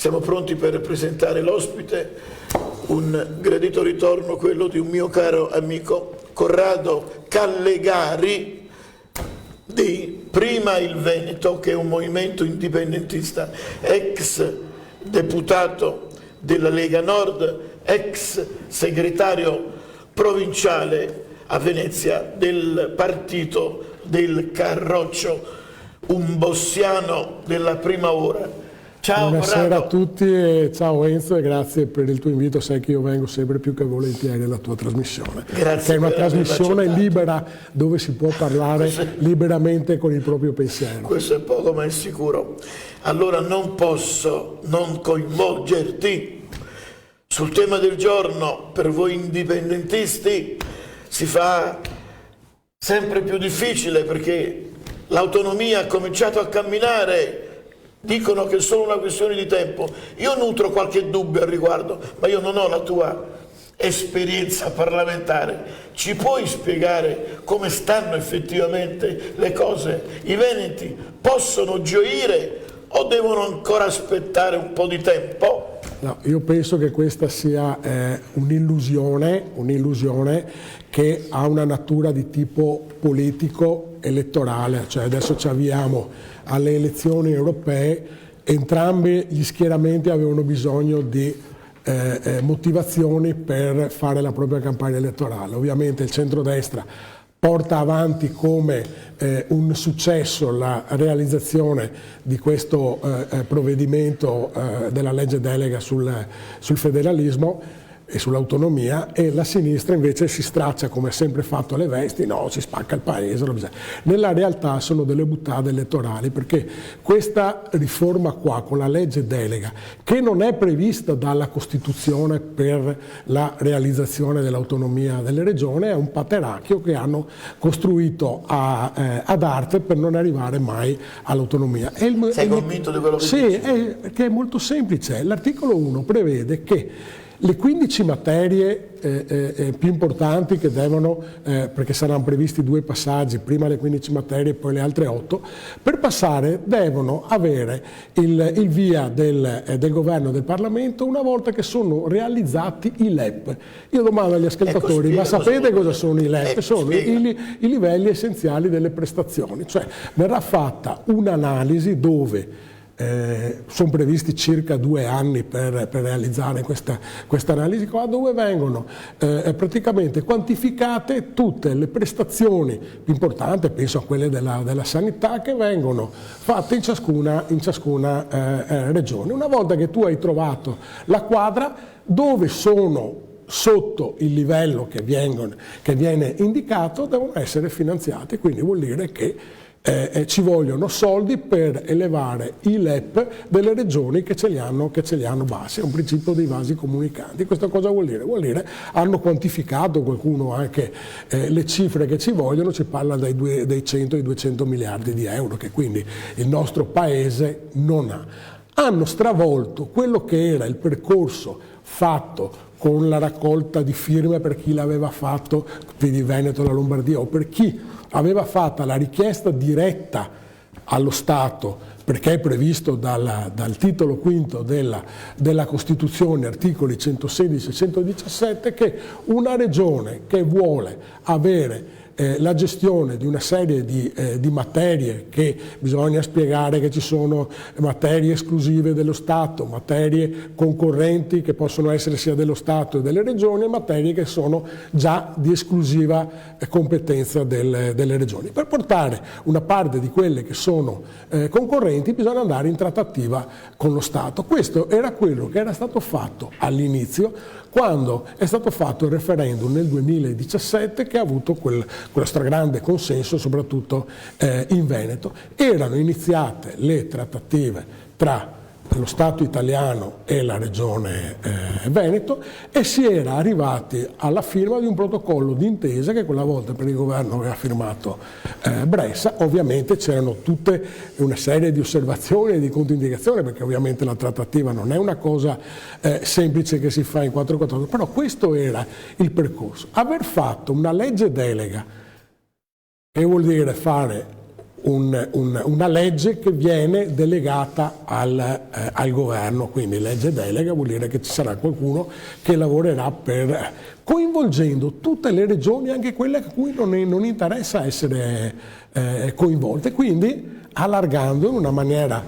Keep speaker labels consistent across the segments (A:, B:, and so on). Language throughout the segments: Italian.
A: Siamo pronti per presentare l'ospite, un gradito ritorno, quello di un mio caro amico Corrado Callegari di Prima il Veneto, che è un movimento indipendentista, ex deputato della Lega Nord, ex segretario provinciale a Venezia del partito del Carroccio, un bossiano della prima ora. Ciao,
B: buonasera
A: Corrado.
B: A tutti e ciao Enzo, e grazie per il tuo invito. Sai che io vengo sempre più che volentieri alla tua trasmissione.
A: Grazie,
B: che è una trasmissione libera dove si può parlare liberamente con il proprio pensiero.
A: Questo è poco ma è sicuro. Allora non posso non coinvolgerti sul tema del giorno. Per voi indipendentisti si fa sempre più difficile perché l'autonomia ha cominciato a camminare. Dicono che è solo una questione di tempo. Io nutro qualche dubbio al riguardo, ma io non ho la tua esperienza parlamentare. Ci puoi spiegare come stanno effettivamente le cose? I veneti possono gioire o devono ancora aspettare un po' di tempo?
B: No, io penso che questa sia un'illusione che ha una natura di tipo politico elettorale, cioè adesso ci avviamo alle elezioni europee, entrambi gli schieramenti avevano bisogno di motivazioni per fare la propria campagna elettorale. Ovviamente il centrodestra porta avanti come un successo la realizzazione di questo provvedimento della legge delega sul federalismo e sull'autonomia, e la sinistra invece si straccia, come ha sempre fatto, le vesti, no, si spacca il paese. Nella realtà sono delle buttate elettorali, perché questa riforma qua, con la legge delega, che non è prevista dalla Costituzione per la realizzazione dell'autonomia delle regioni, è un pateracchio che hanno costruito ad arte per non arrivare mai all'autonomia.
A: Sei convinto di quello che dici?
B: Sì, che è molto semplice. L'articolo 1 prevede che le 15 materie più importanti che devono, perché saranno previsti 2 passaggi, prima le 15 materie e poi le altre 8, per passare devono avere il via del governo e del Parlamento una volta che sono realizzati i LEP. Io domando agli ascoltatori, ma sapete cosa sono i LEP? Sono i livelli essenziali delle prestazioni, cioè verrà fatta un'analisi dove sono previsti circa 2 anni per realizzare questa analisi qua, dove vengono praticamente quantificate tutte le prestazioni più importanti, penso a quelle della sanità, che vengono fatte in ciascuna regione. Una volta che tu hai trovato la quadra dove sono sotto il livello che viene indicato, devono essere finanziati, quindi vuol dire che ci vogliono soldi per elevare i LEP delle regioni che ce li hanno bassi. È un principio dei vasi comunicanti. Questo cosa vuol dire? Vuol dire hanno quantificato qualcuno anche le cifre che ci vogliono, ci parla dei 100 ai 200 miliardi di euro che quindi il nostro paese non ha. Hanno stravolto quello che era il percorso fatto con la raccolta di firme per chi l'aveva fatto, quindi Veneto e la Lombardia, o per chi aveva fatta la richiesta diretta allo Stato, perché è previsto dal titolo quinto della Costituzione, articoli 116 e 117, che una regione che vuole avere la gestione di una serie di materie, che bisogna spiegare che ci sono materie esclusive dello Stato, materie concorrenti che possono essere sia dello Stato e delle regioni, e materie che sono già di esclusiva competenza delle regioni. Per portare una parte di quelle che sono concorrenti bisogna andare in trattativa con lo Stato. Questo era quello che era stato fatto all'inizio, quando è stato fatto il referendum nel 2017, che ha avuto quello stragrande consenso, soprattutto in Veneto. Erano iniziate le trattative tra lo Stato italiano e la Regione Veneto, e si era arrivati alla firma di un protocollo d'intesa che quella volta per il governo aveva firmato Bressa. Ovviamente c'erano tutte una serie di osservazioni e di controindicazioni, perché ovviamente la trattativa non è una cosa semplice che si fa in 4-4, però questo era il percorso. Aver fatto una legge delega, che vuol dire fare una legge che viene delegata al governo, quindi legge delega vuol dire che ci sarà qualcuno che lavorerà coinvolgendo tutte le regioni, anche quelle a cui non interessa essere coinvolte, quindi allargando in una maniera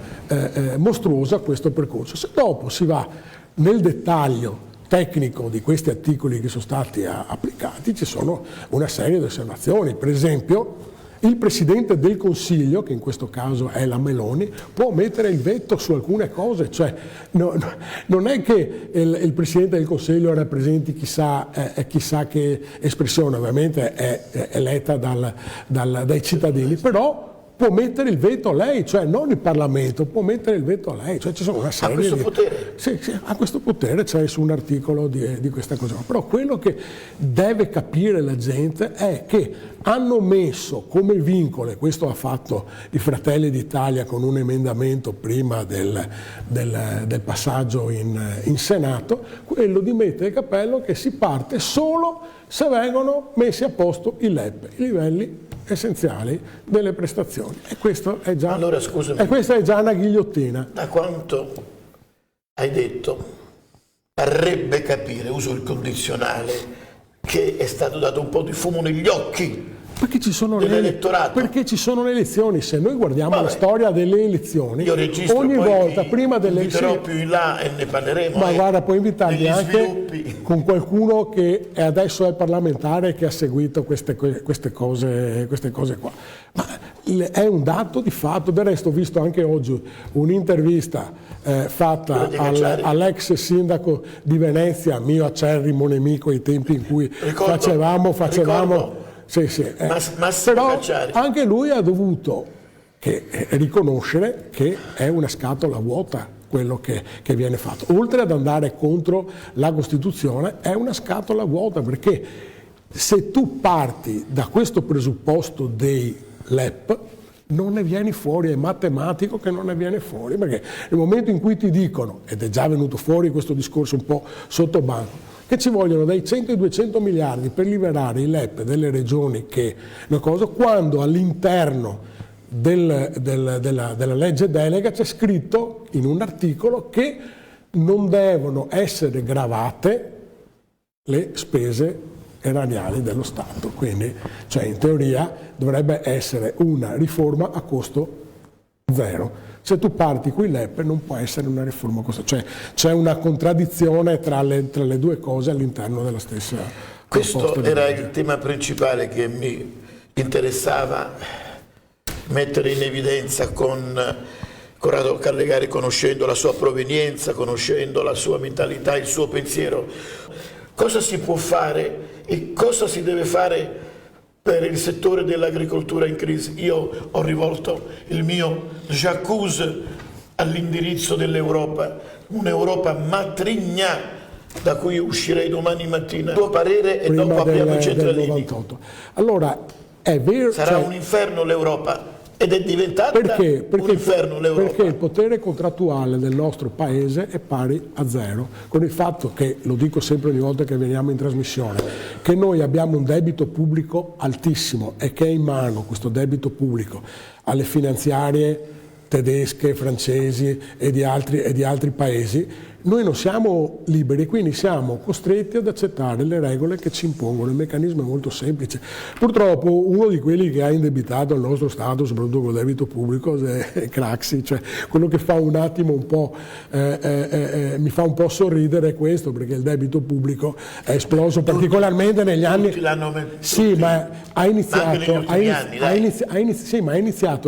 B: mostruosa questo percorso. Se dopo si va nel dettaglio tecnico di questi articoli che sono stati applicati, ci sono una serie di osservazioni. Per esempio, il Presidente del Consiglio, che in questo caso è la Meloni, può mettere il veto su alcune cose, cioè non è che il Presidente del Consiglio rappresenti chissà che espressione, ovviamente è eletta dai cittadini, però può mettere il veto a lei, cioè non il Parlamento, può mettere il veto a lei, cioè ci sono una serie
A: questo potere?
B: Sì, ha questo potere, c'è su un articolo di questa cosa. Però quello che deve capire la gente è che hanno messo come vincolo, e questo ha fatto i Fratelli d'Italia con un emendamento prima del passaggio in Senato, quello di mettere il cappello che si parte solo se vengono messi a posto i LEP, i livelli essenziali delle prestazioni, e questo è già,
A: allora, scusami,
B: e questa è già una ghigliottina.
A: Da quanto hai detto, parrebbe capire, uso il condizionale, che è stato dato un po' di fumo negli occhi
B: perché ci sono
A: dell'elettorato.
B: Perché ci sono le elezioni. Se noi guardiamo la storia delle elezioni,
A: io registro,
B: ogni volta prima delle elezioni,
A: più in là e ne parleremo.
B: Ma guarda, puoi invitarli anche
A: sviluppi
B: con qualcuno che adesso è parlamentare e che ha seguito queste cose qua. Ma è un dato di fatto. Del resto ho visto anche oggi un'intervista fatta all'ex sindaco di Venezia, mio acerrimo nemico ai tempi in cui facevamo sì. Però
A: Cacciari.
B: anche lui ha dovuto riconoscere che è una scatola vuota quello che viene fatto. Oltre ad andare contro la Costituzione, è una scatola vuota, perché se tu parti da questo presupposto dei LEP non ne vieni fuori, è matematico che non ne viene fuori, perché nel momento in cui ti dicono, ed è già venuto fuori questo discorso un po' sotto banco, che ci vogliono dai 100 ai 200 miliardi per liberare i LEP delle regioni, quando all'interno della legge delega c'è scritto in un articolo che non devono essere gravate le spese erariali dello Stato, quindi cioè in teoria dovrebbe essere una riforma a costo zero. Se tu parti con i LEP non può essere una riforma a costo, cioè c'è una contraddizione tra le due cose all'interno della stessa proposta.
A: Questo era il tema principale che mi interessava mettere in evidenza con Corrado Callegari, conoscendo la sua provenienza, conoscendo la sua mentalità, il suo pensiero. Cosa si può fare e cosa si deve fare per il settore dell'agricoltura in crisi? Io ho rivolto il mio j'accuse all'indirizzo dell'Europa, un'Europa matrigna da cui uscirei domani mattina. Il tuo parere e dopo apriamo i centralini.
B: Allora, è vero,
A: sarà un inferno l'Europa. Ed è diventata un inferno l'Europa.
B: Perché il potere contrattuale del nostro paese è pari a zero, con il fatto che, lo dico sempre ogni volta che veniamo in trasmissione, che noi abbiamo un debito pubblico altissimo e che è in mano questo debito pubblico alle finanziarie tedesche, francesi e di altri paesi. Noi non siamo liberi, quindi siamo costretti ad accettare le regole che ci impongono. Il meccanismo è molto semplice. Purtroppo uno di quelli che ha indebitato il nostro Stato, soprattutto con il debito pubblico, è Craxi, cioè quello che fa un attimo un po' mi fa un po' sorridere è questo, perché il debito pubblico è esploso particolarmente negli anni. Sì, ma ha iniziato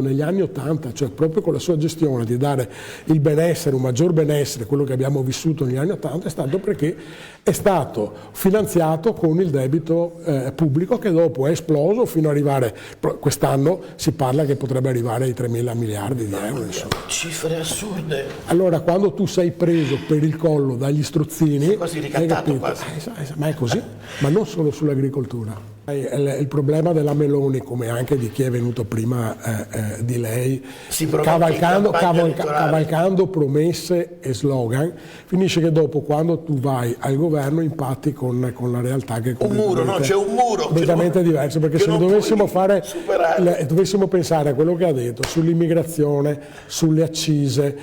B: negli anni '80, cioè proprio con la sua gestione di dare il benessere, un maggior benessere, quello che abbiamo vissuto negli anni '80, è stato perché è stato finanziato con il debito pubblico, che dopo è esploso fino ad arrivare, quest'anno si parla che potrebbe arrivare ai 3.000 miliardi di euro. Insomma.
A: Cifre assurde.
B: Allora, quando tu sei preso per il collo dagli strozzini,
A: sei quasi ricattato quasi.
B: Ma è così, ma non solo sull'agricoltura. Il problema della Meloni, come anche di chi è venuto prima di lei, cavalcando promesse e slogan, finisce che dopo, quando tu vai al governo, impatti con la realtà che è
A: c'è un muro
B: completamente diverso, perché se dovessimo pensare a quello che ha detto sull'immigrazione, sulle accise,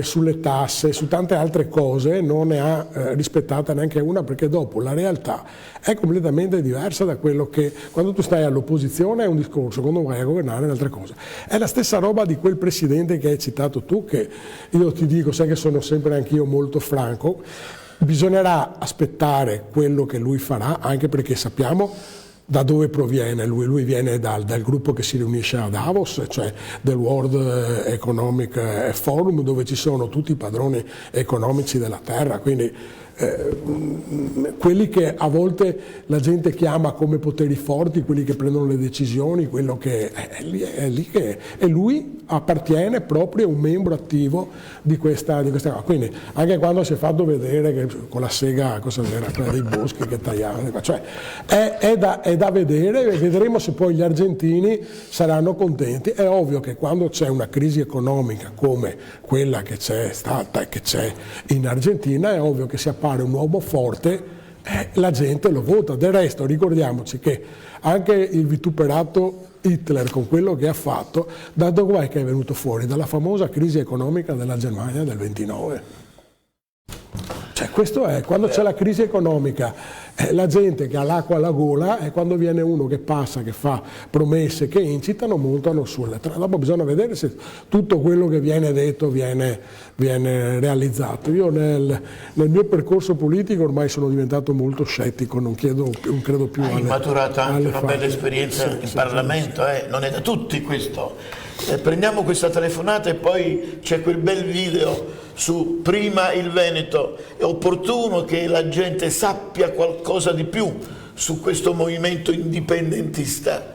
B: sulle tasse, su tante altre cose, non ne ha rispettata neanche una, perché dopo la realtà è completamente diversa da quello che quando tu stai all'opposizione è un discorso, quando vai a governare è un'altra cosa. È la stessa roba di quel presidente che hai citato tu, che io ti dico, sai che sono sempre anch'io molto franco, bisognerà aspettare quello che lui farà, anche perché sappiamo da dove proviene lui viene dal gruppo che si riunisce a Davos, cioè del World Economic Forum, dove ci sono tutti i padroni economici della terra, quindi quelli che a volte la gente chiama come poteri forti, quelli che prendono le decisioni, quello che è lì che e lui appartiene proprio a un membro attivo di questa cosa. Quindi anche quando si è fatto vedere che con la sega, cosa era quella dei boschi che tagliava, cioè è da vedere, e vedremo se poi gli argentini saranno contenti. È ovvio che quando c'è una crisi economica come quella che c'è stata e che c'è in Argentina, è ovvio che si appare un uomo forte, la gente lo vota. Del resto ricordiamoci che anche il vituperato Hitler, con quello che ha fatto, da dove è venuto fuori? Dalla famosa crisi economica della Germania del 29. Cioè, questo è, quando c'è la crisi economica, la gente che ha l'acqua alla gola, e quando viene uno che passa, che fa promesse, che incitano, montano sulle tre. Dopo bisogna vedere se tutto quello che viene detto viene realizzato. Io nel mio percorso politico ormai sono diventato molto scettico, non credo più
A: Hai maturato anche una bella esperienza in Parlamento, non è da tutti questo. Prendiamo questa telefonata e poi c'è quel bel video su Prima il Veneto. È opportuno che la gente sappia qualcosa di più su questo movimento indipendentista,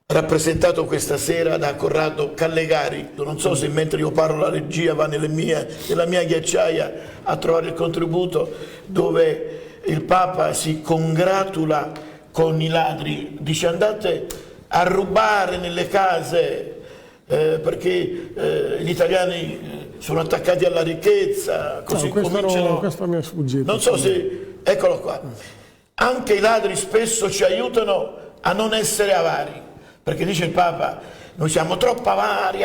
A: rappresentato questa sera da Corrado Callegari. Non so se mentre io parlo la regia va nella mia ghiacciaia a trovare il contributo, dove il Papa si congratula con i ladri, dice: andate a rubare nelle case perché gli italiani sono attaccati alla ricchezza, così cominciano.
B: Questo mi è sfuggito.
A: Non so se, eccolo qua, anche i ladri spesso ci aiutano a non essere avari, perché dice il Papa, noi siamo troppo avari.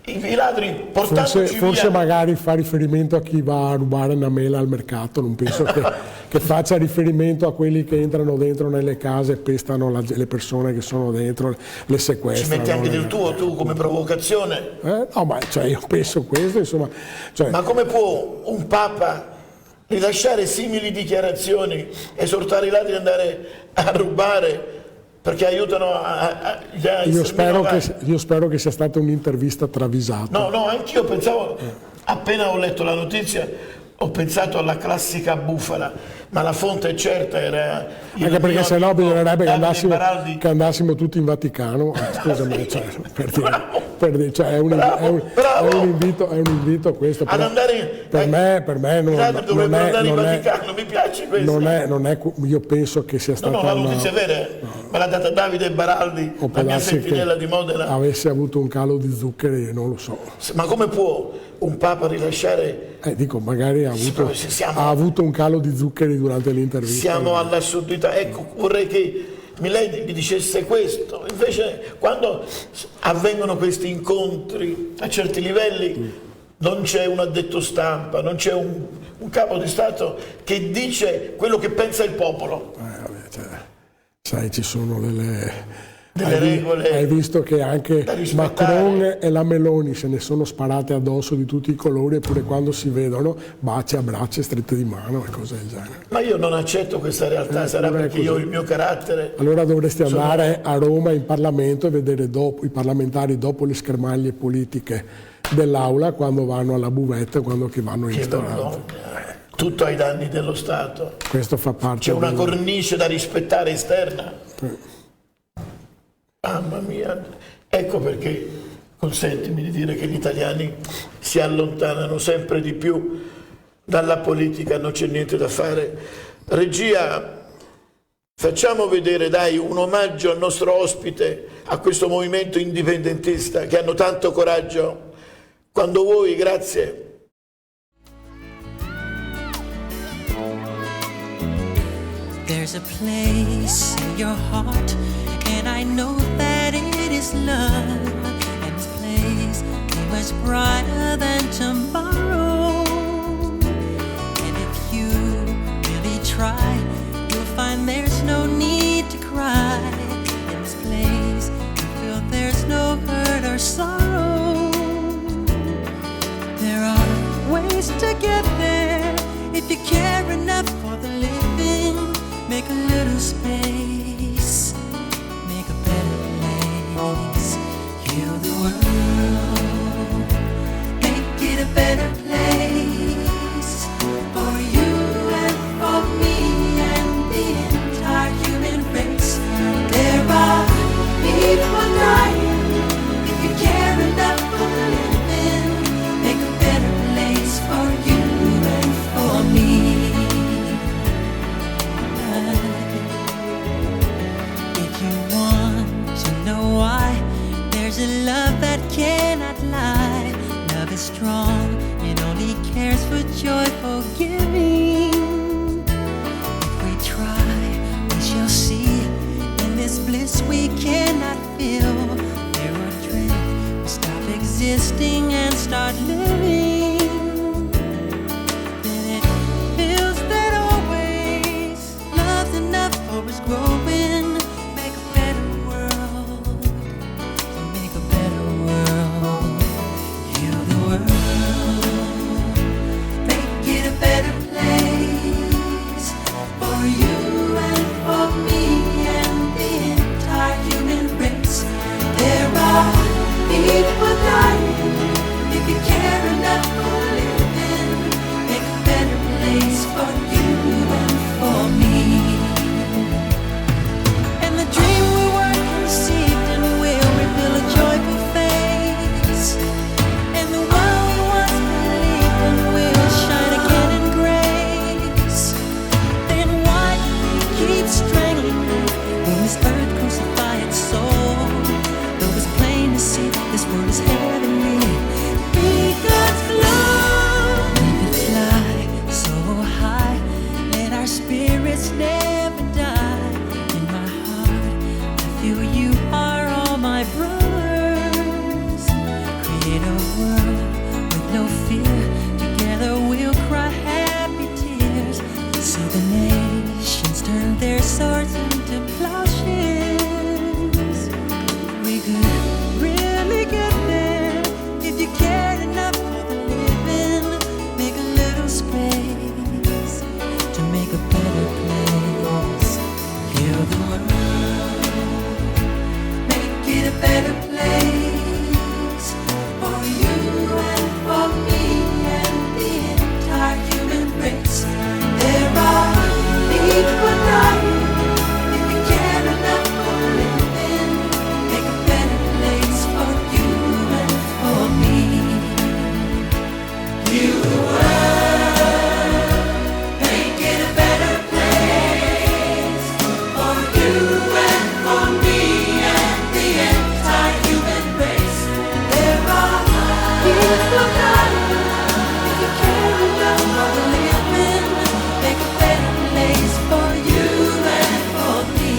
A: I ladri portandoci
B: forse
A: via.
B: Magari fa riferimento a chi va a rubare una mela al mercato, non penso che faccia riferimento a quelli che entrano dentro nelle case e pestano le persone che sono dentro, le sequestrano.
A: Ci metti anche del tuo, tu, come provocazione?
B: No, ma cioè, io penso questo, insomma. Cioè,
A: ma come può un Papa rilasciare simili dichiarazioni, esortare i ladri ad andare a rubare perché aiutano
B: io spero che sia stata un'intervista travisata.
A: No, anch'io pensavo, appena ho letto la notizia, ho pensato alla classica bufala, ma la fonte è certa, era
B: anche perché sennò bisognerebbe che andassimo tutti in Vaticano. Scusami, cioè, per dire, cioè, è un invito a questo.
A: Ad andare
B: per me non
A: andare in Vaticano, mi piace questo.
B: Io penso che sia stata
A: la notizia è vera, me l'ha data Davide Baraldi, la mia sentinella di Modena.
B: Avesse avuto un calo di zuccheri, non lo so.
A: Ma come può un Papa rilasciare?
B: Dico, magari ha avuto un calo di zuccheri durante l'intervista.
A: Siamo all'assurdità. Ecco, vorrei che Milei mi dicesse questo. Invece, quando avvengono questi incontri a certi livelli, non c'è un addetto stampa, non c'è un capo di Stato che dice quello che pensa il popolo.
B: Sai, ci sono delle
A: regole.
B: Hai visto che anche Macron e la Meloni se ne sono sparate addosso di tutti i colori, eppure quando si vedono baci, abbracci, strette di mano e cose del genere.
A: Ma io non accetto questa realtà, sarà perché io ho il mio carattere.
B: Allora dovresti andare a Roma in Parlamento e vedere i parlamentari dopo le schermaglie politiche dell'aula, quando vanno alla buvetta, quando che vanno in ristorante.
A: Tutto ai danni dello Stato.
B: Questo fa parte.
A: C'è una cornice da rispettare esterna. Mamma mia, ecco perché, consentimi di dire che gli italiani si allontanano sempre di più dalla politica, non c'è niente da fare. Regia, Facciamo vedere, dai, un omaggio al nostro ospite, a questo movimento indipendentista che hanno tanto coraggio. Quando vuoi, grazie.
C: There's a place in your heart, and I know that it is love. And this place is much brighter than tomorrow. And if you really try, you'll find there's no need to cry. In this place, you feel there's no hurt or sorrow. There are ways to get there if you care enough for the living. Make a little space, make a better place. Heal the world, make it a better place for you and for me and the entire human race. There are people dying. If you care enough for the living, make a better place for you and for me. If you want to know why, there's a love that cannot lie. Love is strong, it only cares for joyful giving. If we try, we shall see. In this bliss we cannot feel. Fear or dread will stop existing and start living. Then it feels that always love's enough for us growing. Make a better world, so make a better world. Heal the world, make it a better place for you and for me and the entire human race. There are people dying. If you care enough for living, make a better place for you and for me. And the dream we were conceived in will reveal a joyful face. And the world we once believed in will shine again in grace. Then why keep straining when this earth crucify its soul? Though it's plain to see this world is heavenly, be God's love. We could fly so high, let our spirits never die. In my heart, I feel you are all my brothers. Create a world with no fear. Together we'll cry happy tears. See the nations turn their swords into plowshares. We could really get there if you cared enough for the living. Make a little space to make a better place. Heal the world, make it a better place for you and for me and the entire human race. There are people dying. If you care enough for the living, make a better place for you and for me. Heal the world, make it a better place for you and for me and the entire human race. There are people dying. If you care enough for the living, make a better place for you and for me.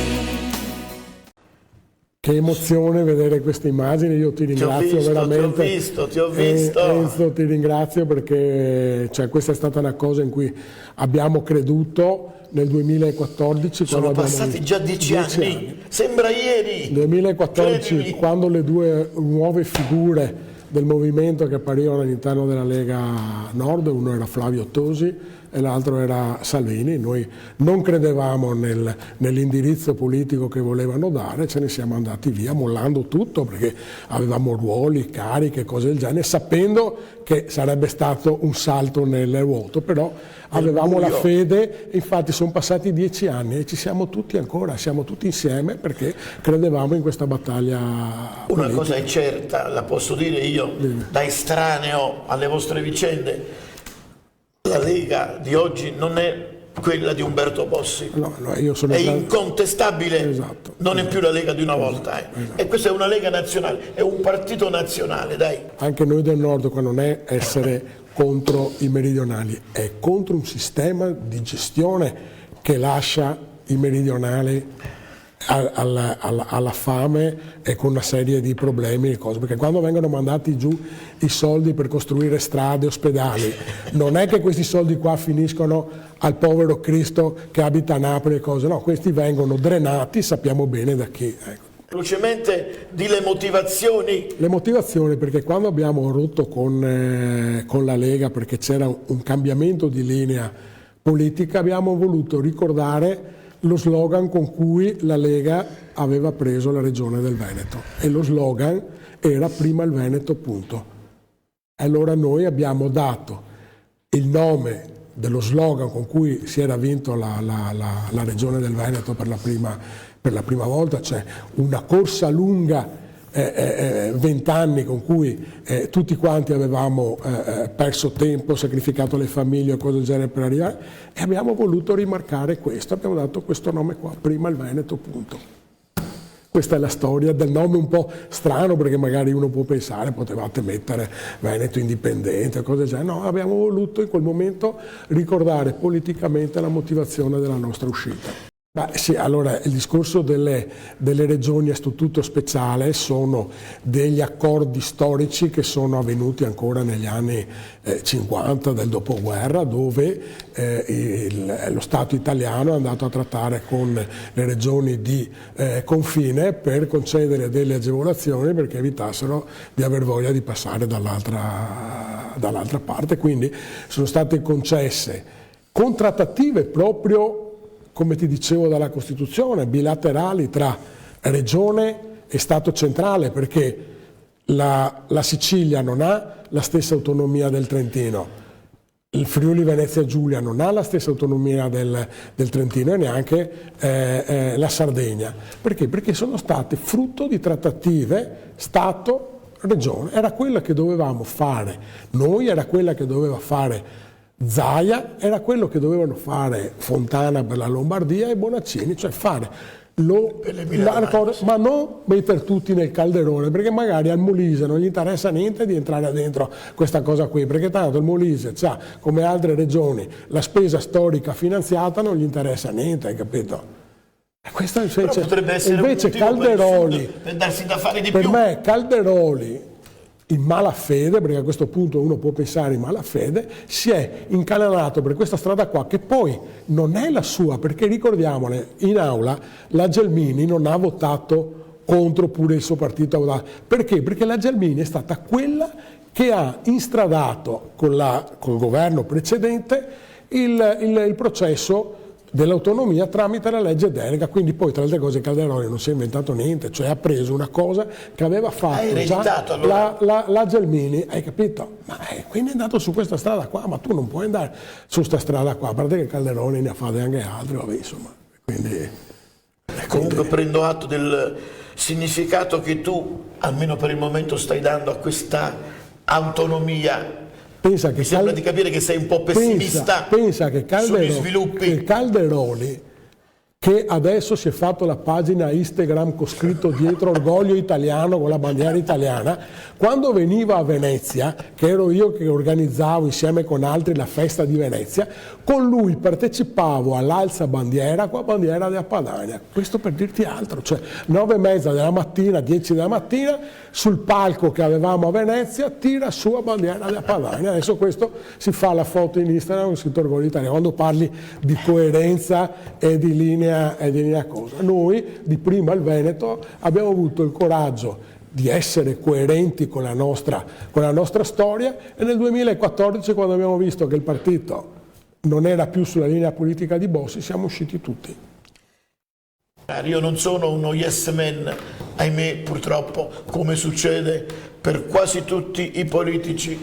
B: Che emozione vedere queste immagini, io ti ringrazio veramente.
A: Ti ho visto.
B: Enzo, ti ringrazio perché questa è stata una cosa in cui abbiamo creduto nel 2014.
A: Sono passati già 10 anni. Sembra ieri.
B: 2014,
A: Credimi.
B: quando le due nuove figure del movimento che apparivano all'interno della Lega Nord, uno era Flavio Tosi e l'altro era Salvini. Noi non credevamo nell'indirizzo politico che volevano dare, ce ne siamo andati via mollando tutto perché avevamo ruoli, cariche, cose del genere, sapendo che sarebbe stato un salto nel vuoto, però avevamo la fede. Infatti sono passati 10 anni e ci siamo tutti ancora, siamo tutti insieme perché credevamo in questa battaglia politica.
A: Una cosa è certa, la posso dire io, da estraneo alle vostre vicende, la Lega di oggi non è quella di Umberto Bossi.
B: No, io sono
A: È incontestabile,
B: Esatto.
A: non è più la Lega di una volta. E questa è una Lega nazionale, è un partito nazionale, dai.
B: Anche noi del Nord, qua non è essere contro i meridionali, è contro un sistema di gestione che lascia i meridionali alla fame e con una serie di problemi e cose, perché quando vengono mandati giù i soldi per costruire strade, ospedali, non è che questi soldi qua finiscono al povero Cristo che abita a Napoli e cose, no, questi vengono drenati, sappiamo bene da chi. Ecco.
A: Velocemente di le motivazioni.
B: Le motivazioni, perché quando abbiamo rotto con la Lega, perché c'era un cambiamento di linea politica, abbiamo voluto ricordare lo slogan con cui la Lega aveva preso la regione del Veneto, e lo slogan era prima il Veneto, punto. Allora noi abbiamo dato il nome dello slogan con cui si era vinto la regione del Veneto per la prima volta, cioè una corsa lunga, 20 anni con cui tutti quanti avevamo perso tempo, sacrificato le famiglie o cose del genere per arrivare, e abbiamo voluto rimarcare questo, abbiamo dato questo nome qua, prima il Veneto, punto. Questa è la storia del nome, un po' strano, perché magari uno può pensare potevate mettere Veneto Indipendente o cose del genere. No, abbiamo voluto in quel momento ricordare politicamente la motivazione della nostra uscita. Sì, allora il discorso delle regioni a statuto speciale sono degli accordi storici che sono avvenuti ancora negli anni 50 del dopoguerra, dove lo Stato italiano è andato a trattare con le regioni di confine per concedere delle agevolazioni perché evitassero di aver voglia di passare dall'altra parte. Quindi sono state concesse con trattative proprio, come ti dicevo, dalla Costituzione, bilaterali tra Regione e Stato centrale, perché la Sicilia non ha la stessa autonomia del Trentino, il Friuli Venezia Giulia non ha la stessa autonomia del Trentino e neanche la Sardegna. Perché? Perché sono state frutto di trattative Stato-Regione. Era quella che dovevamo fare noi, era quella che doveva fare Zaia, era quello che dovevano fare Fontana per la Lombardia e Bonaccini, cioè fare ma non mettere tutti nel calderone, perché magari al Molise non gli interessa niente di entrare dentro questa cosa qui, perché tanto il Molise ha, come altre regioni, la spesa storica finanziata, non gli interessa niente, hai capito? Questo invece Calderoli,
A: per darsi da fare di
B: per
A: più.
B: me Calderoli, in malafede, perché a questo punto uno può pensare in malafede, si è incanalato per questa strada qua, che poi non è la sua, perché ricordiamole, in aula la Gelmini non ha votato contro, pure il suo partito ha votato. Perché? Perché la Gelmini è stata quella che ha instradato col governo precedente il processo dell'autonomia tramite la legge delega, quindi poi tra le altre cose Calderoli non si è inventato niente, cioè ha preso una cosa che aveva fatto già allora la Gelmini, hai capito? Ma quindi è andato su questa strada qua, ma tu non puoi andare su questa strada qua, a parte che Calderoli ne ha fatti anche altri, vabbè, insomma, quindi...
A: Comunque prendo atto del significato che tu, almeno per il momento, stai dando a questa autonomia. Mi sembra di capire che sei un po' pessimista
B: pensa che
A: sugli sviluppi.
B: Calderoli, che adesso si è fatto la pagina Instagram con scritto dietro orgoglio italiano con la bandiera italiana, quando veniva a Venezia, che ero io che organizzavo insieme con altri la festa di Venezia, con lui partecipavo all'alza bandiera con la bandiera della Padania. Questo per dirti altro, cioè 9:30 della mattina, 10 della mattina, sul palco che avevamo a Venezia, tira su la bandiera della Padania. Adesso questo si fa la foto in Instagram con scritto orgoglio italiano. Quando parli di coerenza e di linea cosa. Noi di prima il Veneto abbiamo avuto il coraggio di essere coerenti con la nostra storia, e nel 2014, quando abbiamo visto che il partito non era più sulla linea politica di Bossi, siamo usciti tutti.
A: Io non sono uno yes man, ahimè, purtroppo, come succede per quasi tutti i politici.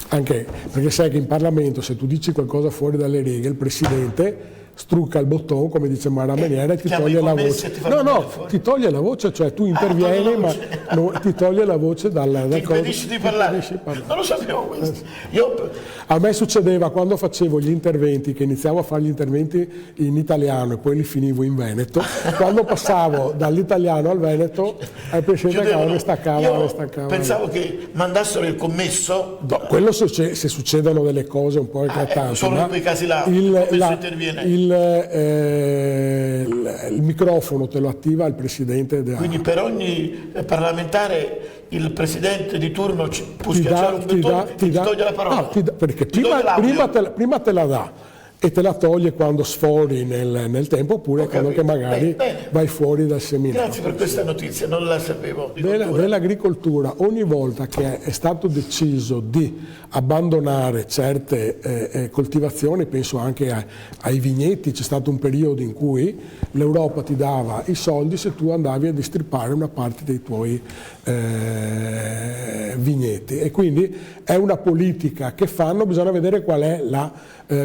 B: Anche perché sai che in Parlamento, se tu dici qualcosa fuori dalle righe, il Presidente strucca il bottone, come dice Mara Meniere, e ti
A: chiama i
B: toglie la
A: commessi
B: voce.
A: e ti fa venire fuori.
B: Ti toglie la voce, cioè tu intervieni,
A: toglie la
B: ma
A: voce.
B: ti toglie la voce dal
A: Ti
B: coso.
A: impedisci di parlare. Non lo sapevo questo. Io
B: A me succedeva quando facevo gli interventi, che iniziavo a fare gli interventi in italiano e poi li finivo in veneto, quando passavo dall'italiano al veneto, il presidente
A: chiudevano.
B: mi staccava.
A: Io pensavo che mandassero il commesso.
B: No, quello se succedono delle cose un po' eclatanti.
A: solo in
B: ma
A: quei casi là, il commesso interviene.
B: Il microfono te lo attiva il presidente della...
A: Quindi per ogni parlamentare il presidente di turno può schiacciare un bottone e ti toglie la parola.
B: No, perché
A: Ti toglie l'audio.
B: prima te la dà e te la toglie quando sfori nel tempo, oppure quando che magari
A: Bene.
B: vai fuori dal seminario.
A: Grazie per questa notizia, non la sapevo.
B: Dell'agricoltura, ogni volta che è stato deciso di abbandonare certe coltivazioni, penso anche ai vigneti, c'è stato un periodo in cui l'Europa ti dava i soldi se tu andavi a distripare una parte dei tuoi vigneti, e quindi è una politica che fanno, bisogna vedere qual è la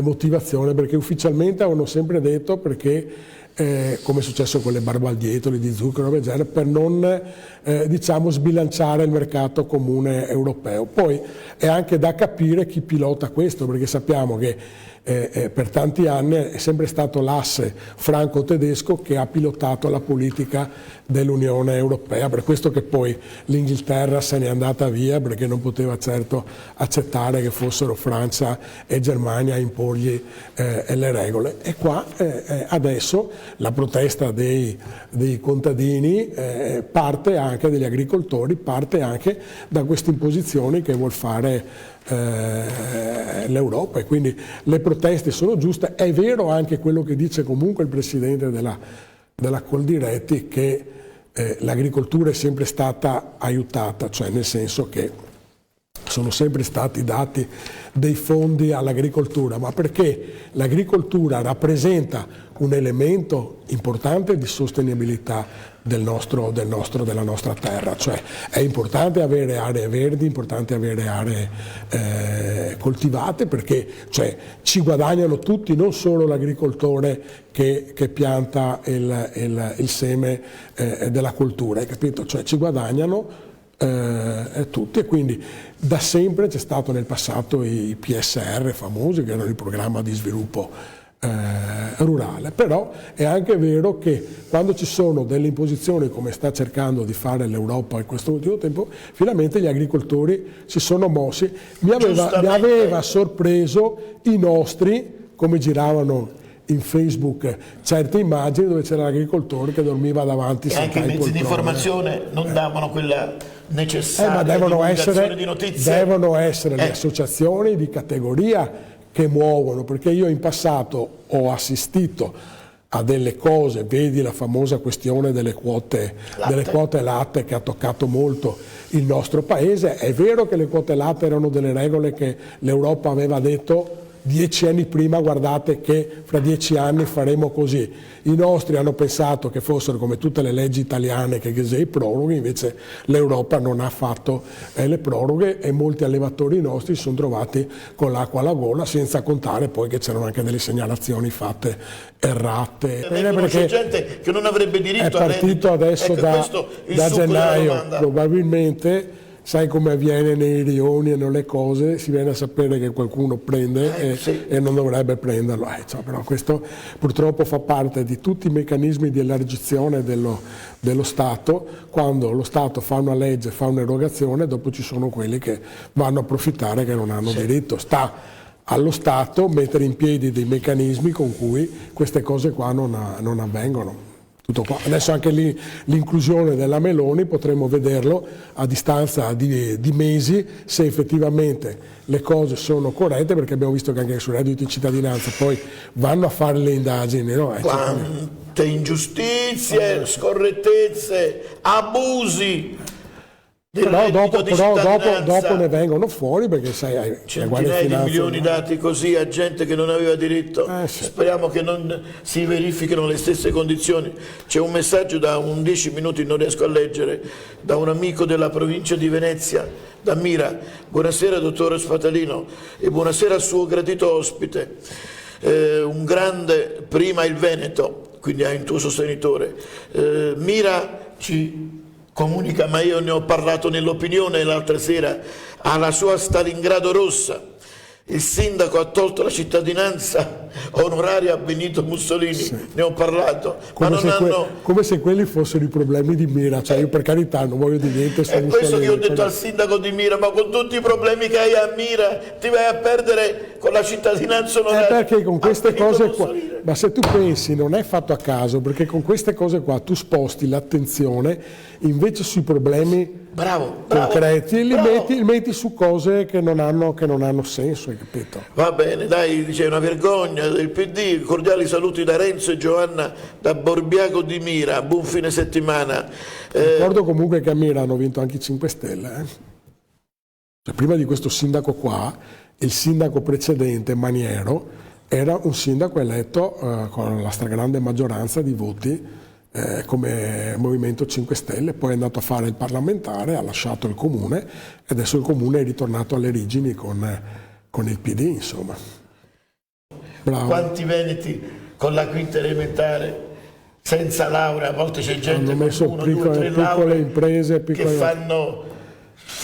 B: motivazione, perché ufficialmente avevano sempre detto perché come è successo con le barbaldietoli di zucchero del genere, per non diciamo sbilanciare il mercato comune europeo. Poi è anche da capire chi pilota questo, perché sappiamo che per tanti anni è sempre stato l'asse franco-tedesco che ha pilotato la politica dell'Unione Europea, per questo che poi l'Inghilterra se n'è andata via, perché non poteva certo accettare che fossero Francia e Germania a imporgli le regole. E qua adesso la protesta dei contadini parte anche degli agricoltori, parte anche da queste imposizioni che vuol fare l'Europa, e quindi le proteste sono giuste. È vero anche quello che dice comunque il presidente della Coldiretti, che l'agricoltura è sempre stata aiutata, cioè nel senso che sono sempre stati dati dei fondi all'agricoltura, ma perché l'agricoltura rappresenta un elemento importante di sostenibilità della nostra terra, cioè è importante avere aree verdi, importante avere aree coltivate, perché cioè, ci guadagnano tutti, non solo l'agricoltore che pianta il seme della coltura, hai capito? Cioè ci guadagnano tutti, e quindi da sempre c'è stato nel passato i PSR famosi, che erano il programma di sviluppo rurale. Però è anche vero che quando ci sono delle imposizioni, come sta cercando di fare l'Europa in questo ultimo tempo, finalmente gli agricoltori si sono mossi. Mi aveva sorpreso i nostri, come giravano in Facebook certe immagini dove c'era l'agricoltore che dormiva davanti
A: e anche i mezzi di informazione non davano quella necessaria
B: ma devono
A: di notizie.
B: Devono essere le associazioni di categoria che muovono, perché io in passato ho assistito a delle cose, vedi la famosa questione delle quote latte che ha toccato molto il nostro paese. È vero che le quote latte erano delle regole che l'Europa aveva detto 10 anni prima, guardate che fra 10 anni faremo così. I nostri hanno pensato che fossero come tutte le leggi italiane, che i proroghe, invece l'Europa non ha fatto le proroghe, e molti allevatori nostri si sono trovati con l'acqua alla gola, senza contare poi che c'erano anche delle segnalazioni fatte errate.
A: Perché c'è gente che non avrebbe diritto
B: a reddito. È partito adesso da gennaio, probabilmente. Sai come avviene nei rioni e nelle cose, si viene a sapere che qualcuno prende e non dovrebbe prenderlo. Però questo purtroppo fa parte di tutti i meccanismi di elargizione dello Stato. Quando lo Stato fa una legge, fa un'erogazione, dopo ci sono quelli che vanno a approfittare, che non hanno diritto. Sta allo Stato mettere in piedi dei meccanismi con cui queste cose qua non avvengono. Tutto qua. Adesso anche lì l'inclusione della Meloni potremo vederlo a distanza di mesi se effettivamente le cose sono corrette, perché abbiamo visto che anche sul reddito di cittadinanza poi vanno a fare le indagini. No?
A: Quante ingiustizie, scorrettezze, abusi.
B: Però dopo ne vengono fuori, perché sai,
A: centinaia di milioni dati così a gente che non aveva diritto. Speriamo che non si verifichino le stesse condizioni. C'è un messaggio da 10 minuti, non riesco a leggere, da un amico della provincia di Venezia, da Mira. Buonasera dottore Sfatalino e buonasera al suo gradito ospite. un grande, prima il Veneto, quindi hai un tuo sostenitore. Mira ci comunica, ma io ne ho parlato nell'opinione l'altra sera, alla sua Stalingrado rossa. Il sindaco ha tolto la cittadinanza onoraria a Benito Mussolini, sì. Ne ho parlato, ma non hanno...
B: come se quelli fossero i problemi di Mira, cioè io per carità non voglio dire niente su
A: È questo che io ho detto
B: però...
A: al sindaco di Mira, ma con tutti i problemi che hai a Mira ti vai a perdere con la cittadinanza onoraria.
B: Perché con queste cose qua, ma se tu pensi non è fatto a caso, perché con queste cose qua tu sposti l'attenzione invece sui problemi concreti e li metti su cose che non hanno senso, hai capito?
A: Va bene, dai, dice una vergogna del PD, cordiali saluti da Renzo e Giovanna da Borbiago di Mira, buon fine settimana.
B: Ricordo comunque che a Mira hanno vinto anche i 5 Stelle. Cioè, prima di questo sindaco qua, il sindaco precedente, Maniero, era un sindaco eletto con la stragrande maggioranza di voti come Movimento 5 Stelle, poi è andato a fare il parlamentare, ha lasciato il comune e adesso il comune è ritornato alle origini con il PD, insomma. Bravo.
A: Quanti veneti con la quinta elementare senza laurea, a volte c'è gente
B: hanno messo
A: con 1, 2, 3 lauree
B: imprese,
A: che fanno...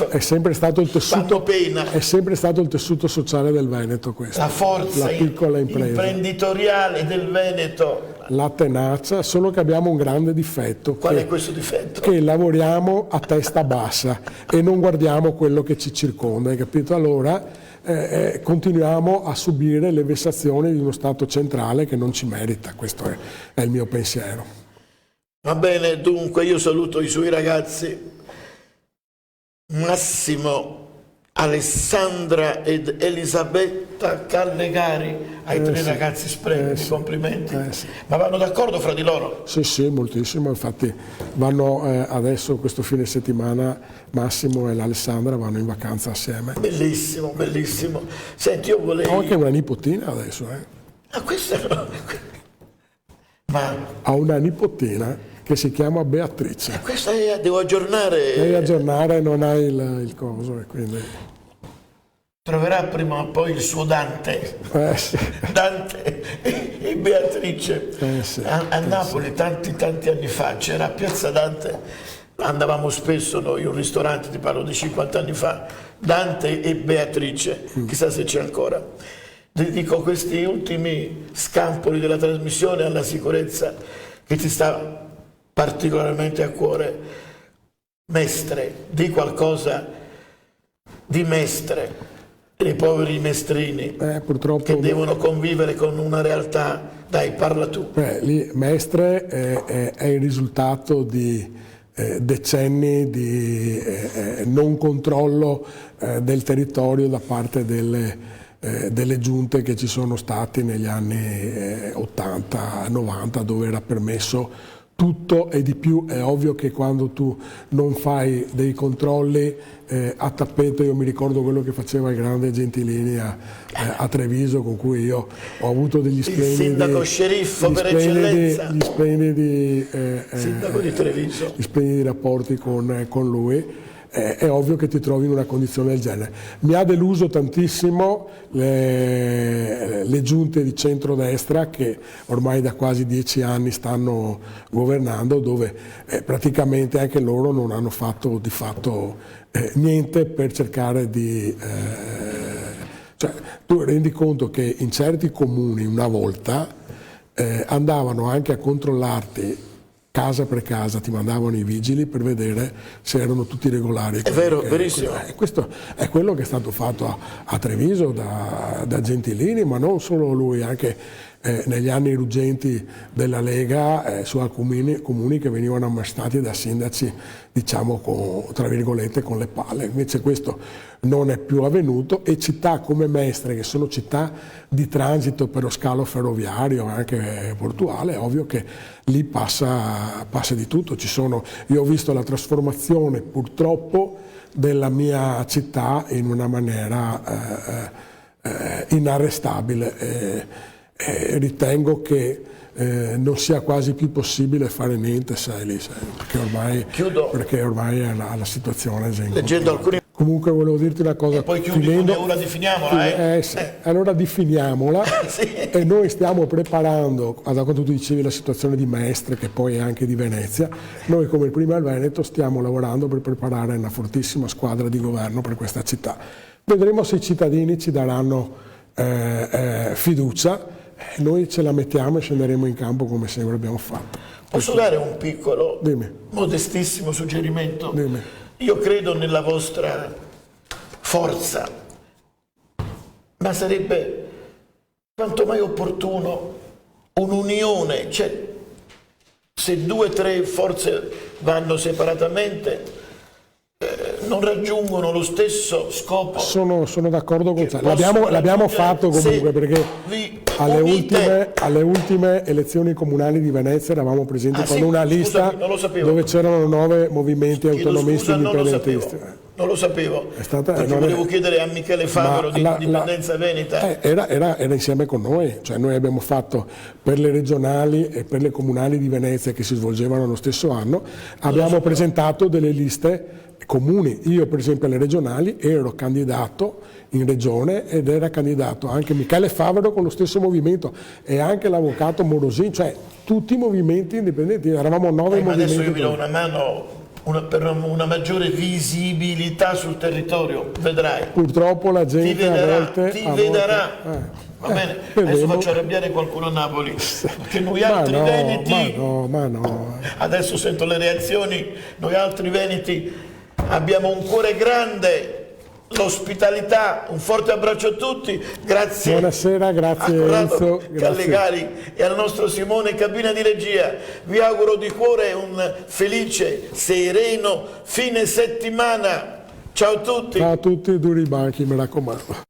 B: È sempre stato il tessuto,
A: pena.
B: è sempre stato il tessuto sociale del Veneto questo.
A: La forza
B: la piccola impresa
A: imprenditoriale del Veneto.
B: La tenacia, solo che abbiamo un grande difetto.
A: Qual è questo difetto?
B: Che lavoriamo a testa bassa e non guardiamo quello che ci circonda, hai capito? Allora continuiamo a subire le vessazioni di uno Stato centrale che non ci merita, questo è il mio pensiero.
A: Va bene, dunque io saluto i suoi ragazzi. Massimo, Alessandra ed Elisabetta Callegari, ai 3 ragazzi splendidi, complimenti.
B: Sì.
A: Ma vanno d'accordo fra di loro?
B: Sì, moltissimo, infatti vanno adesso questo fine settimana, Massimo e l'Alessandra vanno in vacanza assieme.
A: Bellissimo, bellissimo. Senti, io volevo...
B: Ho anche una nipotina adesso.
A: Ah, questa no. Ma...
B: Ha una nipotina che si chiama Beatrice.
A: Questa devo aggiornare.
B: Devi aggiornare, non hai il coso e quindi...
A: Troverà prima o poi il suo Dante.
B: Sì.
A: Dante e Beatrice.
B: Sì.
A: A Napoli tanti anni fa c'era a Piazza Dante, andavamo spesso noi, un ristorante, ti parlo di 50 anni fa, Dante e Beatrice, chissà se c'è ancora. Dedico questi ultimi scampoli della trasmissione alla sicurezza che ti sta particolarmente a cuore. Mestre, di qualcosa di Mestre, dei poveri mestrini
B: purtroppo
A: che devono convivere con una realtà. Dai, parla tu.
B: Lì Mestre è il risultato di decenni di non controllo del territorio da parte delle giunte che ci sono stati negli anni 80-90, dove era permesso tutto e di più. È ovvio che quando tu non fai dei controlli a tappeto, io mi ricordo quello che faceva il grande Gentilini a Treviso, con cui io ho avuto degli splendidi...
A: Il sindaco sceriffo per eccellenza.
B: Gli splendidi,
A: sindaco di Treviso.
B: Gli splendidi rapporti con lui. È ovvio che ti trovi in una condizione del genere. Mi ha deluso tantissimo le giunte di centrodestra che ormai da quasi 10 anni stanno governando, dove praticamente anche loro non hanno fatto di fatto niente per cercare di... cioè, tu rendi conto che in certi comuni una volta andavano anche a controllarti casa per casa, ti mandavano i vigili per vedere se erano tutti regolari.
A: È vero, verissimo.
B: Questo è quello che è stato fatto a Treviso da Gentilini, ma non solo lui, anche negli anni ruggenti della Lega su alcuni comuni che venivano ammaestati da sindaci, diciamo, tra virgolette, con le palle. Invece questo non è più avvenuto, e città come Mestre, che sono città di transito per lo scalo ferroviario, anche portuale, è ovvio che lì passa di tutto. Io ho visto la trasformazione purtroppo della mia città in una maniera inarrestabile. Ritengo che non sia quasi più possibile fare niente, perché ormai è la situazione.
A: Leggendo alcuni
B: Comunque volevo dirti una cosa.
A: E poi chiudi con ora definiamola,
B: sì. Allora definiamola.
A: Sì.
B: E noi stiamo preparando, da quanto tu dicevi, la situazione di Mestre, che poi è anche di Venezia, noi come Prima il Veneto stiamo lavorando per preparare una fortissima squadra di governo per questa città. Vedremo se i cittadini ci daranno fiducia, noi ce la mettiamo e scenderemo in campo come sempre abbiamo fatto.
A: Posso dare un piccolo,
B: Dimmi.
A: modestissimo suggerimento?
B: Dimmi.
A: Io credo nella vostra forza, ma sarebbe quanto mai opportuno un'unione, cioè se 2 o 3 forze vanno separatamente non raggiungono lo stesso scopo.
B: Sono d'accordo con te.
A: possono
B: L'abbiamo
A: raggiungere
B: fatto comunque,
A: se
B: perché
A: vi
B: alle
A: unite.
B: ultime elezioni comunali di Venezia eravamo presenti
A: Ah,
B: con
A: sì?
B: una lista
A: Scusami, non lo sapevo.
B: dove c'erano 9 movimenti
A: Chiedo
B: autonomisti
A: scusa, non lo
B: indipendentisti.
A: sapevo. Non lo sapevo,
B: stata-
A: perché
B: non è-
A: volevo chiedere a Michele Favaro
B: Ma
A: di
B: la-
A: Indipendenza Veneta.
B: Era insieme con noi, cioè noi abbiamo fatto per le regionali e per le comunali di Venezia che si svolgevano lo stesso anno, abbiamo presentato delle liste comuni. Io per esempio alle regionali ero candidato in regione ed era candidato anche Michele Favaro con lo stesso movimento e anche l'avvocato Morosin, cioè tutti i movimenti indipendenti, eravamo 9
A: Ma
B: movimenti.
A: adesso io vi do una mano per una maggiore visibilità sul territorio, vedrai.
B: Purtroppo la
A: Ti
B: gente a
A: vedrà,
B: volte...
A: ti
B: a volte-
A: vedrà. Va bene? Adesso
B: vedremo.
A: faccio arrabbiare qualcuno a Napoli, perché noi
B: Ma
A: altri
B: no,
A: veneti,
B: ma no.
A: adesso sento le reazioni, noi altri veneti abbiamo un cuore grande, l'ospitalità, un forte abbraccio a tutti, grazie.
B: Buonasera, grazie
A: a Corrado
B: Enzo. Grazie.
A: Callegari e al nostro Simone cabina di regia. Vi auguro di cuore un felice, sereno fine settimana. Ciao a tutti.
B: Ciao a tutti, duri i banchi, mi raccomando.